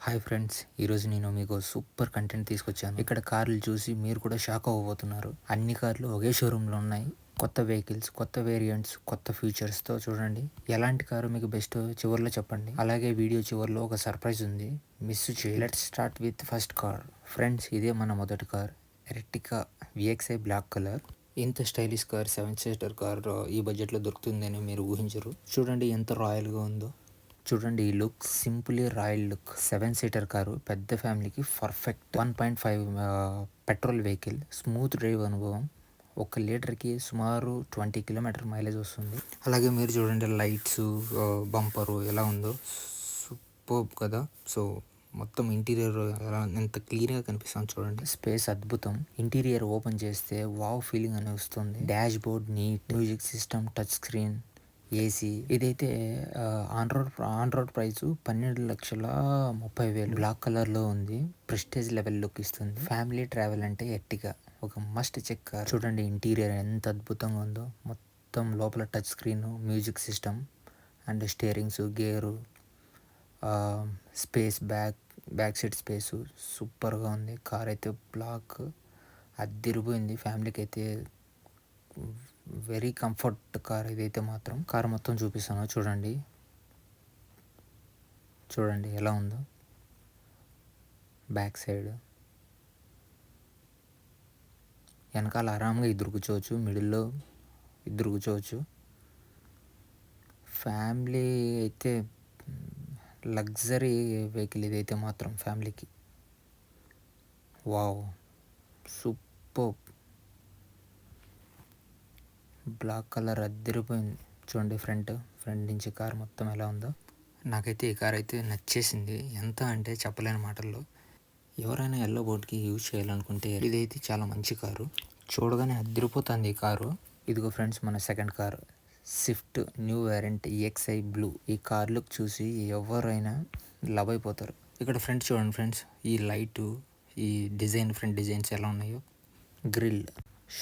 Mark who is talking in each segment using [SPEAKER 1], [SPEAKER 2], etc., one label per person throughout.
[SPEAKER 1] Hi friends, ఈరోజు నేను మీకు సూపర్ కంటెంట్ తీసుకొచ్చాను. ఇక్కడ కార్లు చూసి మీరు కూడా షాక్ అవ్వబోతున్నారు. అన్ని కార్లు ఒకే షోరూంలో ఉన్నాయి. కొత్త వెహికల్స్, కొత్త వేరియంట్స్, కొత్త ఫీచర్స్తో చూడండి. ఎలాంటి కారు మీకు బెస్ట్ చివరిలో చెప్పండి. అలాగే వీడియో చివరిలో ఒక సర్ప్రైజ్ ఉంది, మిస్ చేయండి. Let's start with first car. Friends, ఇదే మన మొదటి car, Ertiga VXi black colour. ఇంత స్టైలిష్ కార్, 7 సీటర్ కార్ ఈ బడ్జెట్లో దొరుకుతుందని మీరు ఊహించరు. చూడండి ఎంత రాయల్గా ఉందో. చూడండి ఈ look, simply royal look. 7 seater car, పెద్ద ఫ్యామిలీకి perfect. 1.5 petrol vehicle, smooth drive అనుభవం. 1 లీటర్కి సుమారు 20 కిలోమీటర్ మైలేజ్ వస్తుంది. అలాగే మీరు చూడండి లైట్స్, బంపరు ఎలా ఉందో, సూపర్ కదా. సో మొత్తం ఇంటీరియర్ ఎంత క్లీన్గా కనిపిస్తుంది చూడండి. స్పేస్ అద్భుతం. ఇంటీరియర్ ఓపెన్ చేస్తే వావ్ ఫీలింగ్ అని వస్తుంది. Dashboard neat, music system, touch screen, AC. ఇదైతే on road price 12,30,000. Black colour లో ఉంది. ప్రెస్టేజ్ లెవెల్ లుక్ ఇస్తుంది. ఫ్యామిలీ ట్రావెల్ అంటే ఎర్టిగా ఒక మస్ట్ చెక్ కార్. చూడండి ఇంటీరియర్ ఎంత అద్భుతంగా ఉందో. మొత్తం లోపల touch screen, music system and steerings, gear, space, back seat space సూపర్గా ఉంది. కార్ అయితే బ్లాక్ అద్దిరిపోయింది. ఫ్యామిలీకి అయితే వెరీ కంఫర్ట్ కార్ ఇదైతే మాత్రం. కార్ మొత్తం చూపిస్తాను చూడండి. చూడండి ఎలా ఉందో. బ్యాక్ సైడ్, వెనకాల ఆరామ్గా ఇద్దరు కూర్చోవచ్చు, మిడిల్లో ఇద్దరు కూర్చోవచ్చు. ఫ్యామిలీ అయితే లగ్జరీ వెహికల్ ఇదైతే మాత్రం ఫ్యామిలీకి. Wow, super. బ్లాక్ కలర్ అద్దరిపోయింది. చూడండి ఫ్రంట్ నుంచి కార్ మొత్తం ఎలా ఉందో. నాకైతే ఈ కార్ అయితే నచ్చేసింది. ఎంత అంటే చెప్పలేని మాటల్లో. ఎవరైనా ఎల్లో బోర్డ్కి యూజ్ చేయాలనుకుంటే ఇదైతే చాలా మంచి కారు. చూడగానే అద్దరిపోతుంది ఈ కారు. ఇదిగో ఫ్రెండ్స్ మన second car, Swift new variant EXi blue. ఈ కార్ లుక్ చూసి ఎవరైనా లవ్ అయిపోతారు. ఇక్కడ ఫ్రంట్ చూడండి ఫ్రెండ్స్, ఈ లైటు, ఈ డిజైన్, ఫ్రంట్ డిజైన్స్ ఎలా ఉన్నాయో. గ్రిల్,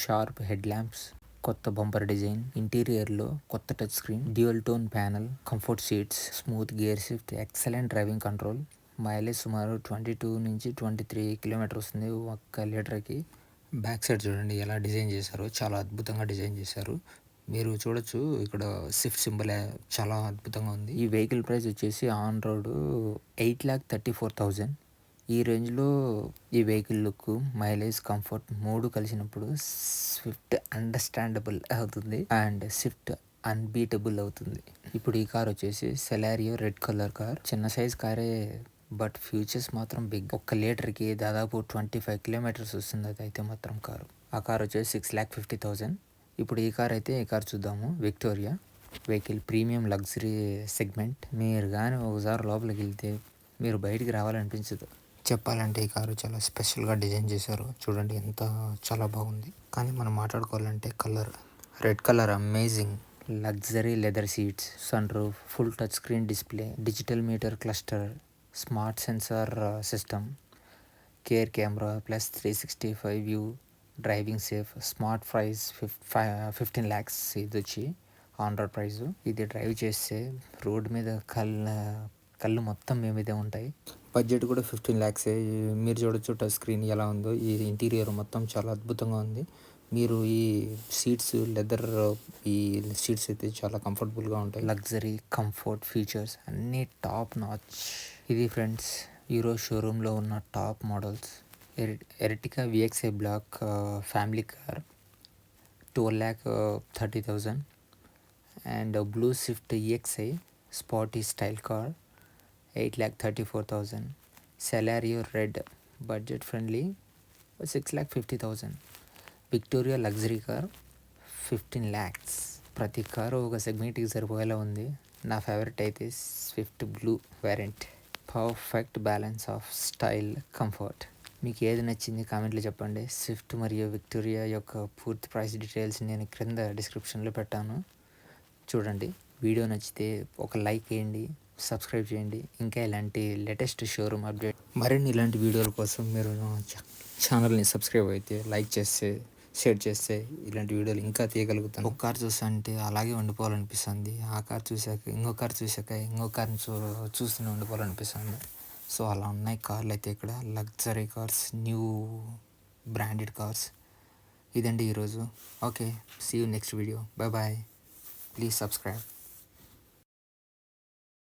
[SPEAKER 1] షార్ప్ హెడ్ ల్యాంప్స్, కొత్త బంపర్ డిజైన్. ఇంటీరియర్లో కొత్త touch screen, dual tone panel, comfort seats, smooth gear shift, excellent driving control. Mileage సుమారు 22 నుంచి 23 కిలోమీటర్ వస్తుంది 1 లీటర్కి. బ్యాక్ సైడ్ చూడండి ఎలా డిజైన్ చేశారో, చాలా అద్భుతంగా డిజైన్ చేశారు. మీరు చూడొచ్చు ఇక్కడ స్విఫ్ట్ సింబల్ చాలా అద్భుతంగా ఉంది. ఈ వెహికల్ ప్రైస్ వచ్చేసి ఆన్ రోడ్ 8,34,000. ఈ రేంజ్లో ఈ వెహికల్ లుక్, మైలేజ్, కంఫర్ట్ 3 కలిసినప్పుడు స్విఫ్ట్ అండర్స్టాండబుల్ అవుతుంది అండ్ స్విఫ్ట్ అన్బీటబుల్ అవుతుంది. ఇప్పుడు ఈ కార్ వచ్చేసి సెలారియో రెడ్ కలర్ కార్. చిన్న సైజ్ కారే, బట్ ఫ్యూచర్స్ మాత్రం బిగ్. 1 లీటర్కి దాదాపు 25 కిలోమీటర్స్ వస్తుంది అదైతే మాత్రం కారు. ఆ కార్ వచ్చేసి 6,50,000. ఇప్పుడు ఈ కార్ చూద్దాము. Victoria vehicle, premium luxury segment. మీరు కానీ ఒకసారి లోపలికి వెళ్తే మీరు బయటికి రావాలనిపించదు. చెప్పాలంటే ఈ కారు చాలా స్పెషల్గా డిజైన్ చేశారు. చూడండి ఎంత చాలా బాగుంది. కానీ మనం మాట్లాడుకోవాలంటే colour, red colour amazing. Luxury leather seats, sunroof, full touch screen display, digital meter cluster, smart sensor system, care camera plus 365 view, driving safe. Smart price 15 lakhs. ఇది వచ్చి ఆన్ రోడ్ ప్రైస్. ఇది drive చేస్తే road మీద కళ్ళు మొత్తం మీ మీదే ఉంటాయి. Budget కూడా 15 lakhs. మీరు చూడొచ్చు టచ్ స్క్రీన్ ఎలా ఉందో. ఈ ఇంటీరియర్ మొత్తం చాలా అద్భుతంగా ఉంది. మీరు ఈ సీట్స్, లెదర్, ఈ సీట్స్ అయితే చాలా కంఫర్టబుల్గా ఉంటాయి. లగ్జరీ, కంఫర్ట్, ఫీచర్స్ అన్నీ టాప్ నాచ్. ఇది ఫ్రెండ్స్ ఈరోజు షోరూంలో ఉన్న top models. Ertiga VXi black family car 12,30,000. And blue Swift EXi sporty style car 8,34,000. Celerio red budget friendly 6,50,000. Victoria luxury car 15 lakhs. ప్రతి కారు ఒక సెగ్మెంట్కి సరిపోయేలా ఉంది. నా ఫేవరెట్ అయితే Swift blue variant. Perfect balance of style, comfort. మీకు ఏది నచ్చింది కామెంట్లో చెప్పండి. స్విఫ్ట్ మరియు విక్టోరియా యొక్క పూర్తి ప్రైస్ డీటెయిల్స్ నేను క్రింద డిస్క్రిప్షన్లో పెట్టాను. చూడండి. వీడియో నచ్చితే ఒక లైక్ వేయండి, సబ్స్క్రైబ్ చేయండి. ఇంకా ఇలాంటి లేటెస్ట్ షోరూమ్ అప్డేట్, మరిన్ని ఇలాంటి వీడియోల కోసం మీరు ఛానల్ని సబ్స్క్రైబ్ అయితే, లైక్ చేస్తే, షేర్ చేస్తే ఇలాంటి వీడియోలు ఇంకా తీయగలుగుతాను. ఒక కార్ చూస్తుంటే అలాగే ఉండిపోవాలనిపిస్తుంది. ఆ కార్ చూశాక ఇంకో కార్ చూశాక ఇంకో కార్ని చూస్తూనే ఉండిపోవాలనిపిస్తుంది. సో అలా ఉన్నాయి కార్లు అయితే ఇక్కడ luxury cars, new branded cars. ఇదండి ఈరోజు. Okay, see you next video. Bye bye. Please subscribe.